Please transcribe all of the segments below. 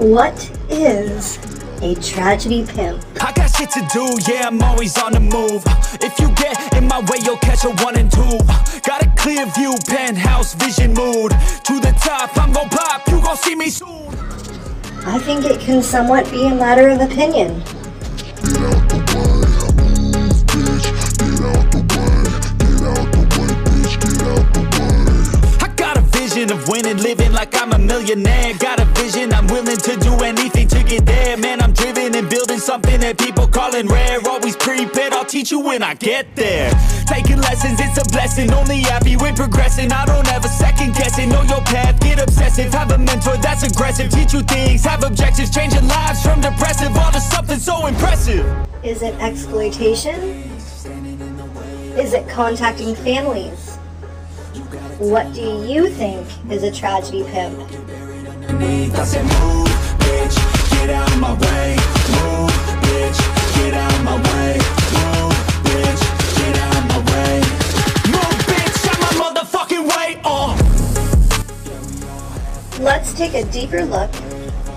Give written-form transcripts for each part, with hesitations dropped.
What is a tragedy pimp? I got shit to do, yeah, I'm always on the move. If you get in my way, you'll catch a 1 and 2. Got a clear view, penthouse vision mood. To the top, I'm gon' pop, you gon' see me soon. I think it can somewhat be a matter of opinion. Of winning, living like I'm a millionaire. Got a vision, I'm willing to do anything to get there. Man, I'm driven and building something that people calling rare. Always prepared, I'll teach you when I get there. Taking lessons, it's a blessing. Only happy with progressing. I don't ever second guessing. Know your path, get obsessive. Have a mentor that's aggressive. Teach you things, have objectives. Changing lives from depressive all to something so impressive. Is it exploitation? Is it contacting families? What do you think is a tragedy pimp? I said move, bitch, get out of my way. Move, bitch, get out of my way. Move, bitch, get out of my way. Move, bitch, out my motherfucking way. Oh. Let's take a deeper look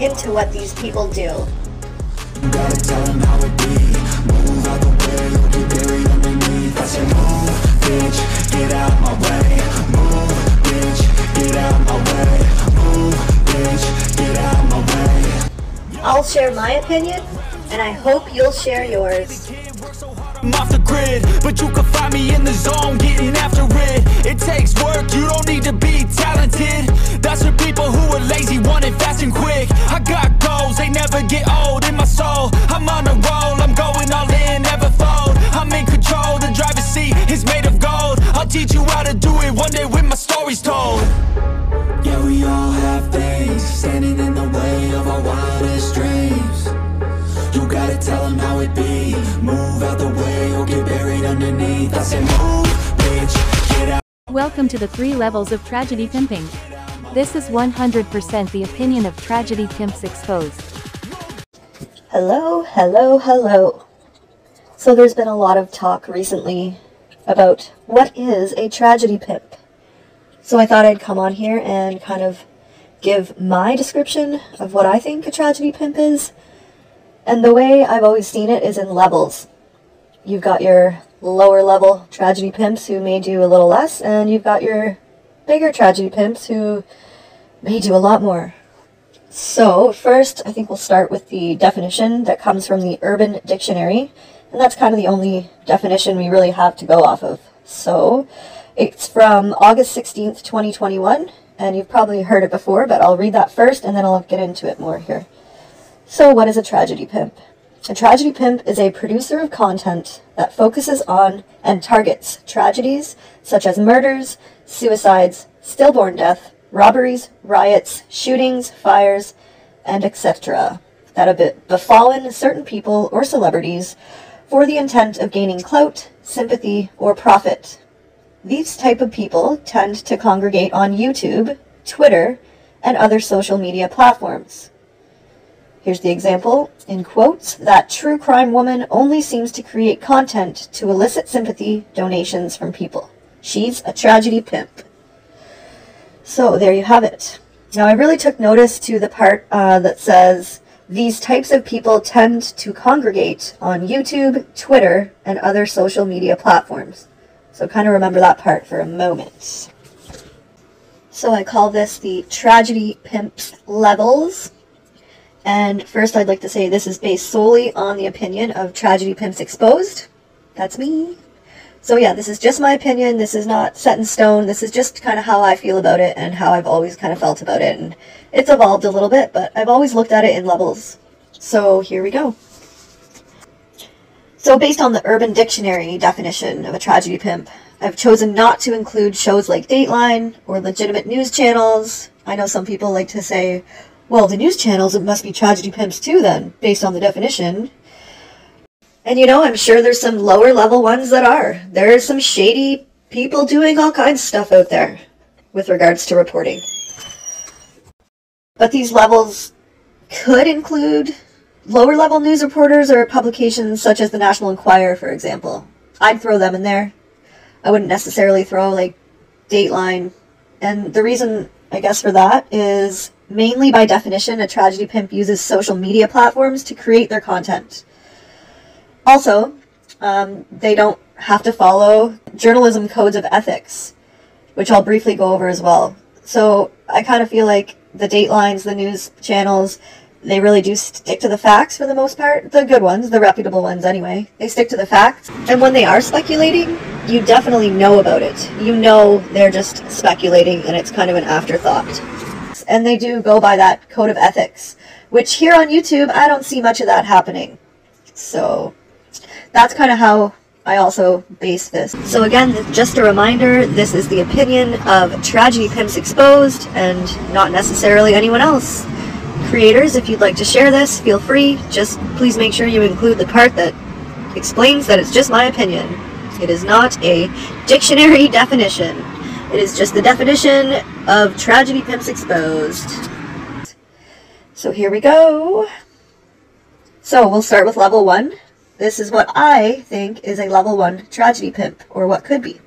into what these people do. You gotta tell them how it be. Move out the way, you'll get buried underneath. I said move, bitch, get out of my way. Move, bitch, get out of my way. Move, bitch, get out of my way. I'll share my opinion, and I hope you'll share yours. I'm off the grid, but you can find me in the zone, getting after it. It takes work, you don't need to be talented. That's for people who are lazy, want it fast and quick. I got goals, they never get old in my soul. I'm on a roll, I'm going all in, never fold. I'm in control, the driver's seat is made of gold. I'll teach you how to do it one day when my story's told. Yeah, we all have things standing in the way of our wildest dreams. You gotta tell them how it be. Move out the way or get buried underneath. I said move, bitch, get out. Welcome to the 3 levels of tragedy pimping. This is 100% the opinion of tragedy pimps exposed. Hello, hello, hello. So there's been a lot of talk recently about what is a tragedy pimp. So I thought I'd come on here and kind of give my description of what I think a tragedy pimp is. And the way I've always seen it is in levels. You've got your lower level tragedy pimps who may do a little less, and you've got your bigger tragedy pimps who may do a lot more. So first, I think we'll start with the definition that comes from the Urban Dictionary, and that's kind of the only definition we really have to go off of. So it's from August 16th, 2021, and you've probably heard it before, but I'll read that first and then I'll get into it more here. So what is a tragedy pimp? A tragedy pimp is a producer of content that focuses on and targets tragedies such as murders, suicides, stillborn death, robberies, riots, shootings, fires, and etc. that have befallen certain people or celebrities for the intent of gaining clout, sympathy, or profit. These type of people tend to congregate on YouTube, Twitter, and other social media platforms. Here's the example, in quotes, that true crime woman only seems to create content to elicit sympathy, donations from people. She's a tragedy pimp. So there you have it. Now I really took notice to the part that says, these types of people tend to congregate on YouTube, Twitter, and other social media platforms. So kind of remember that part for a moment. So I call this the tragedy pimps levels. And first I'd like to say this is based solely on the opinion of Tragedy Pimps Exposed. That's me. So yeah, this is just my opinion. This is not set in stone. This is just kind of how I feel about it and how I've always kind of felt about it. And it's evolved a little bit, but I've always looked at it in levels. So here we go. So based on the Urban Dictionary definition of a tragedy pimp, I've chosen not to include shows like Dateline or legitimate news channels. I know some people like to say, well, the news channels, it must be tragedy pimps too then, based on the definition. And you know, I'm sure there's some lower level ones that are. There's some shady people doing all kinds of stuff out there with regards to reporting. But these levels could include lower level news reporters or publications such as the National Enquirer, for example. I'd throw them in there. I wouldn't necessarily throw like Dateline. And the reason I guess, for that is mainly by definition, a tragedy pimp uses social media platforms to create their content. Also, they don't have to follow journalism codes of ethics, which I'll briefly go over as well. So I kind of feel like the Datelines, the news channels, they really do stick to the facts for the most part. The good ones, the reputable ones anyway. They stick to the facts. And when they are speculating, you definitely know about it. You know they're just speculating and it's kind of an afterthought. And they do go by that code of ethics, which here on YouTube, I don't see much of that happening. So that's kind of how I also base this. So again, just a reminder, this is the opinion of Tragedy Pimps Exposed and not necessarily anyone else. Creators, if you'd like to share this, feel free. Just please make sure you include the part that explains that it's just my opinion. It is not a dictionary definition. It is just the definition of Tragedy Pimps Exposed. So here we go. So we'll start with level 1. This is what I think is a level 1 tragedy pimp, or what could be.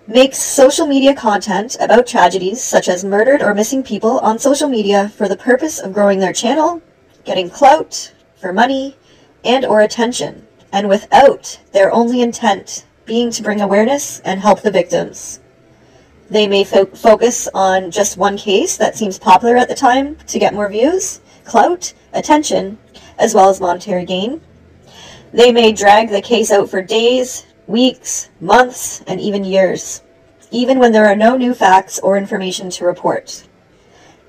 Makes social media content about tragedies such as murdered or missing people on social media for the purpose of growing their channel, getting clout, for money, and or attention, and without their only intent being to bring awareness and help the victims. They may focus on just one case that seems popular at the time to get more views, clout, attention, as well as monetary gain. They may drag the case out for days, weeks, months, and even years, even when there are no new facts or information to report.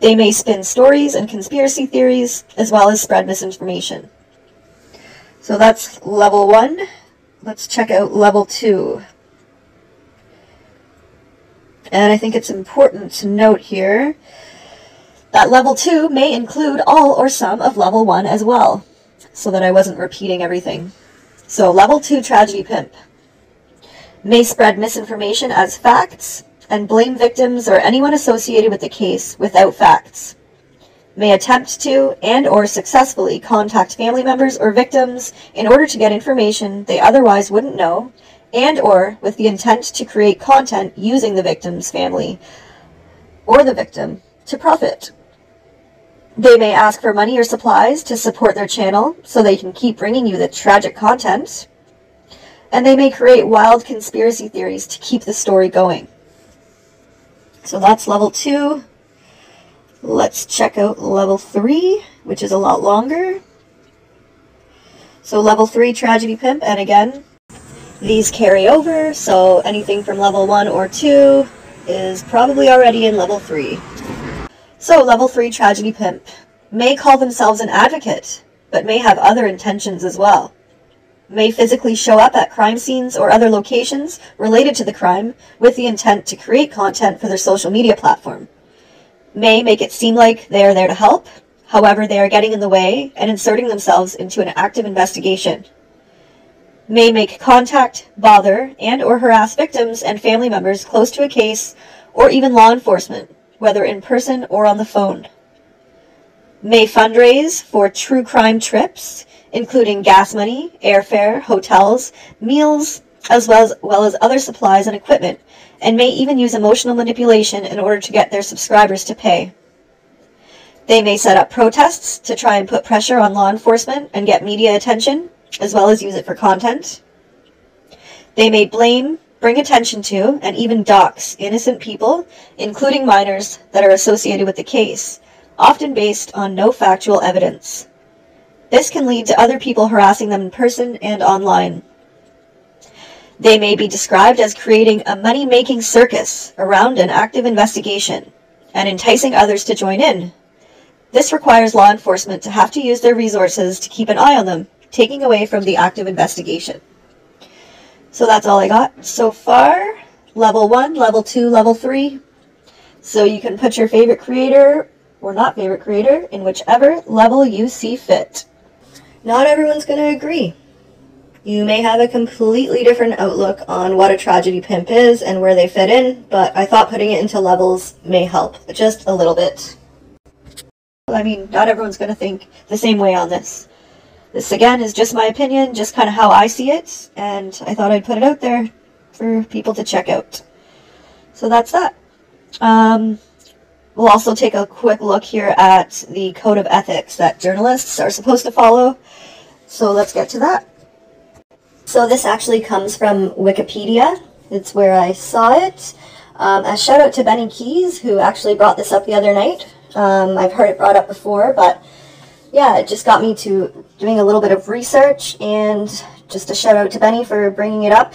They may spin stories and conspiracy theories, as well as spread misinformation. So that's level 1. Let's check out level 2. And I think it's important to note here that level 2 may include all or some of level 1 as well, so that I wasn't repeating everything. So level 2 tragedy pimp may spread misinformation as facts and blame victims or anyone associated with the case without facts. May attempt to and or successfully contact family members or victims in order to get information they otherwise wouldn't know, and or with the intent to create content using the victim's family or the victim to profit. They may ask for money or supplies to support their channel so they can keep bringing you the tragic content. And they may create wild conspiracy theories to keep the story going. So that's level 2. Let's check out level 3, which is a lot longer. So level 3 tragedy pimp, and again, these carry over, so anything from level 1 or 2 is probably already in level 3. So, level 3 tragedy pimp may call themselves an advocate, but may have other intentions as well. May physically show up at crime scenes or other locations related to the crime with the intent to create content for their social media platform. May make it seem like they are there to help, however they are getting in the way and inserting themselves into an active investigation. May make contact, bother, and or harass victims and family members close to a case, or even law enforcement, whether in person or on the phone. May fundraise for true crime trips, including gas money, airfare, hotels, meals, as well as other supplies and equipment, and may even use emotional manipulation in order to get their subscribers to pay. They may set up protests to try and put pressure on law enforcement and get media attention, as well as use it for content. They may blame, bring attention to, and even dox innocent people, including minors, that are associated with the case, often based on no factual evidence. This can lead to other people harassing them in person and online. They may be described as creating a money-making circus around an active investigation and enticing others to join in. This requires law enforcement to have to use their resources to keep an eye on them, taking away from the active investigation. So that's all I got so far. Level 1, Level 2, Level 3. So you can put your favorite creator or not favorite creator in whichever level you see fit. Not everyone's going to agree. You may have a completely different outlook on what a tragedy pimp is and where they fit in, but I thought putting it into levels may help just a little bit. I mean, not everyone's going to think the same way on this. This, again, is just my opinion, just kind of how I see it, and I thought I'd put it out there for people to check out. So that's that. We'll also take a quick look here at the code of ethics that journalists are supposed to follow. So let's get to that. So this actually comes from Wikipedia. It's where I saw it. A shout out to Benny Keys, who actually brought this up the other night. I've heard it brought up before, but yeah, it just got me to doing a little bit of research, and just a shout out to Benny for bringing it up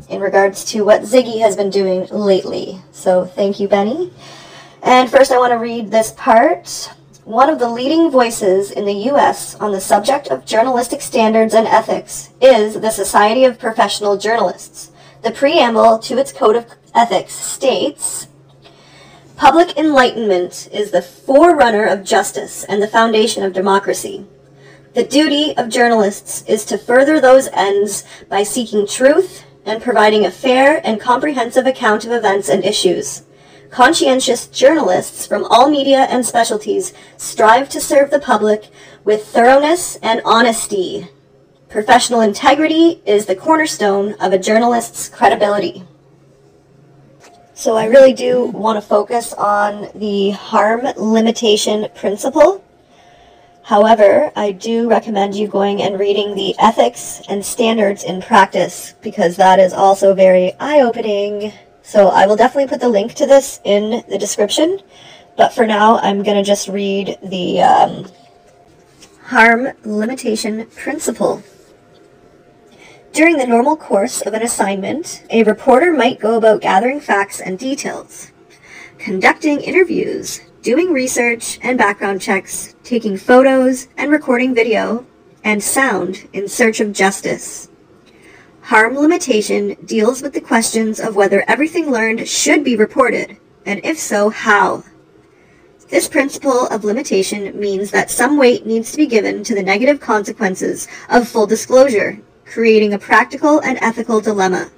in regards to what Ziggy has been doing lately. So thank you, Benny. And first I want to read this part. One of the leading voices in the U.S. on the subject of journalistic standards and ethics is the Society of Professional Journalists. The preamble to its code of ethics states, "Public enlightenment is the forerunner of justice and the foundation of democracy. The duty of journalists is to further those ends by seeking truth and providing a fair and comprehensive account of events and issues. Conscientious journalists from all media and specialties strive to serve the public with thoroughness and honesty. Professional integrity is the cornerstone of a journalist's credibility." So I really do want to focus on the harm limitation principle. However, I do recommend you going and reading the ethics and standards in practice, because that is also very eye-opening. So I will definitely put the link to this in the description, but for now I'm going to just read the harm limitation principle. During the normal course of an assignment, a reporter might go about gathering facts and details, conducting interviews, doing research and background checks, taking photos and recording video and sound in search of justice. Harm limitation deals with the questions of whether everything learned should be reported, and if so, how. This principle of limitation means that some weight needs to be given to the negative consequences of full disclosure, creating a practical and ethical dilemma.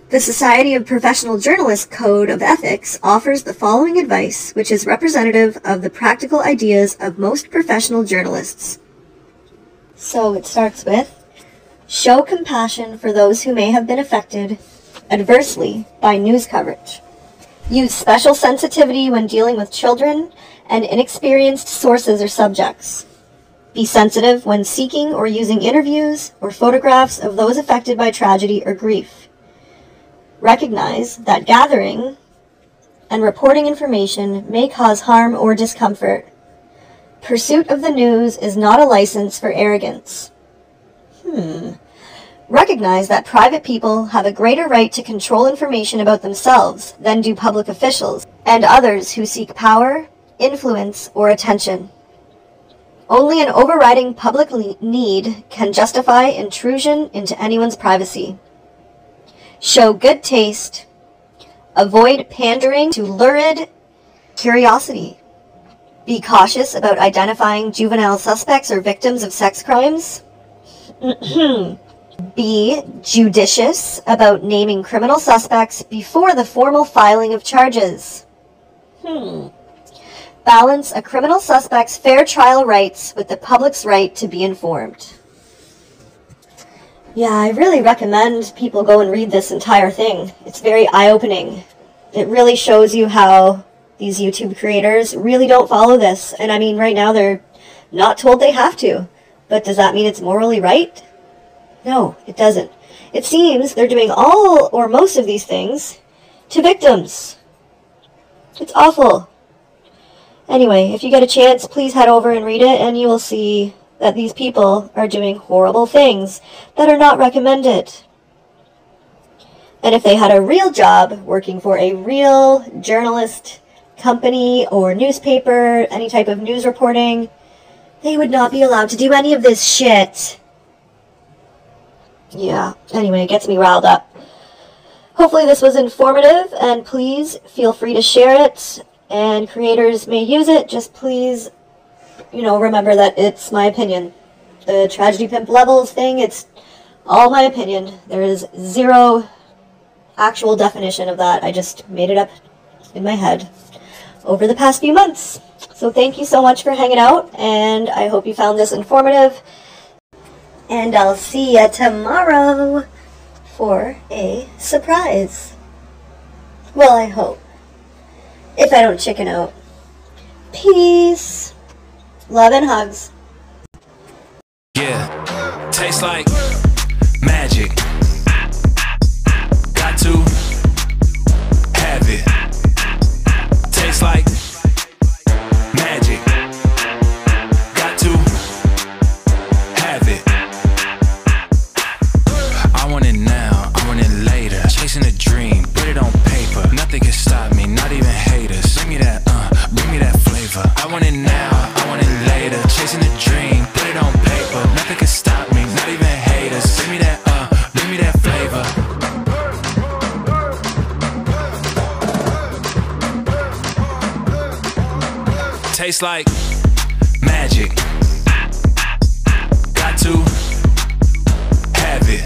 The Society of Professional Journalists Code of Ethics offers the following advice, which is representative of the practical ideas of most professional journalists. So it starts with, show compassion for those who may have been affected adversely by news coverage. Use special sensitivity when dealing with children and inexperienced sources or subjects. Be sensitive when seeking or using interviews or photographs of those affected by tragedy or grief. Recognize that gathering and reporting information may cause harm or discomfort. Pursuit of the news is not a license for arrogance. Recognize that private people have a greater right to control information about themselves than do public officials and others who seek power, influence, or attention. Only an overriding public need can justify intrusion into anyone's privacy. Show good taste. Avoid pandering to lurid curiosity. Be cautious about identifying juvenile suspects or victims of sex crimes. Be judicious about naming criminal suspects before the formal filing of charges. Balance a criminal suspect's fair trial rights with the public's right to be informed. Yeah, I really recommend people go and read this entire thing. It's very eye-opening. It really shows you how these YouTube creators really don't follow this. And I mean, right now they're not told they have to. But does that mean it's morally right? No, it doesn't. It seems they're doing all or most of these things to victims. It's awful. Anyway, if you get a chance, please head over and read it, and you will see that these people are doing horrible things that are not recommended. And if they had a real job working for a real journalist company or newspaper, any type of news reporting, they would not be allowed to do any of this shit. Yeah, anyway, it gets me riled up. Hopefully this was informative, and please feel free to share it, and creators may use it. Just please, remember that it's my opinion. The tragedy pimp levels thing, it's all my opinion. There is zero actual definition of that. I just made it up in my head over the past few months. So thank you so much for hanging out, and I hope you found this informative. And I'll see ya tomorrow for a surprise. Well, I hope. if I don't chicken out. Peace. Love and hugs. Yeah, tastes like magic. Got to have it. Tastes like magic. Got to have it. I want it now, I want it later. Chasing a dream, put it on paper. Nothing can stop me, not even haters. Bring me that flavor. I want it now, I want it later. Chasing a dream, put it on paper. Nothing can stop me, not even haters. Bring me that flavor. Tastes like magic. Got to have it.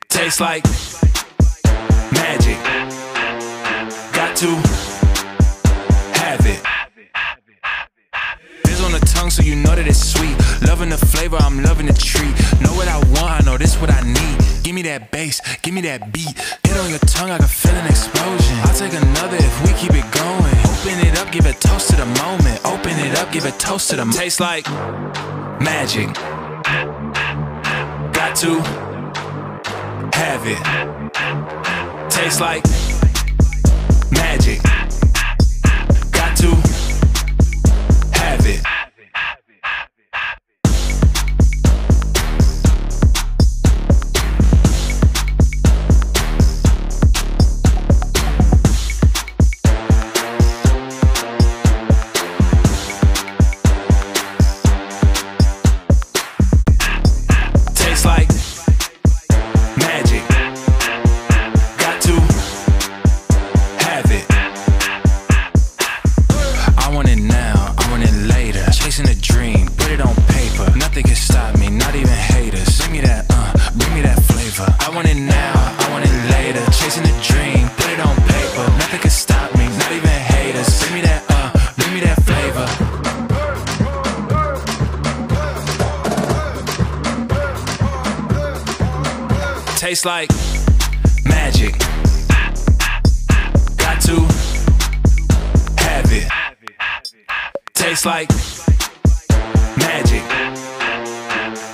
Tastes like magic. Got to have it. It's on the tongue so you know that it's sweet. Loving the flavor, I'm loving the treat. Know what I want, I know this what I need. Give me that bass, give me that beat. Hit on your tongue, I can feel an explosion. I'll take another if we keep it going. Open it up, give a toast to the moment. Open it up, give a toast to the moment. Tastes like magic. Got to have it. Tastes like magic. Got to have it. Tastes like magic. Got to have it. I want it now, I want it later. Chasing a dream, put it on paper. Nothing can stop me, not even haters. Bring me that flavor. I want it now, I want it later. Chasing a dream, put it on paper. Nothing can stop me, not even haters. Bring me that flavor. Tastes like magic. Got to have it. Tastes like magic.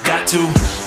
Got to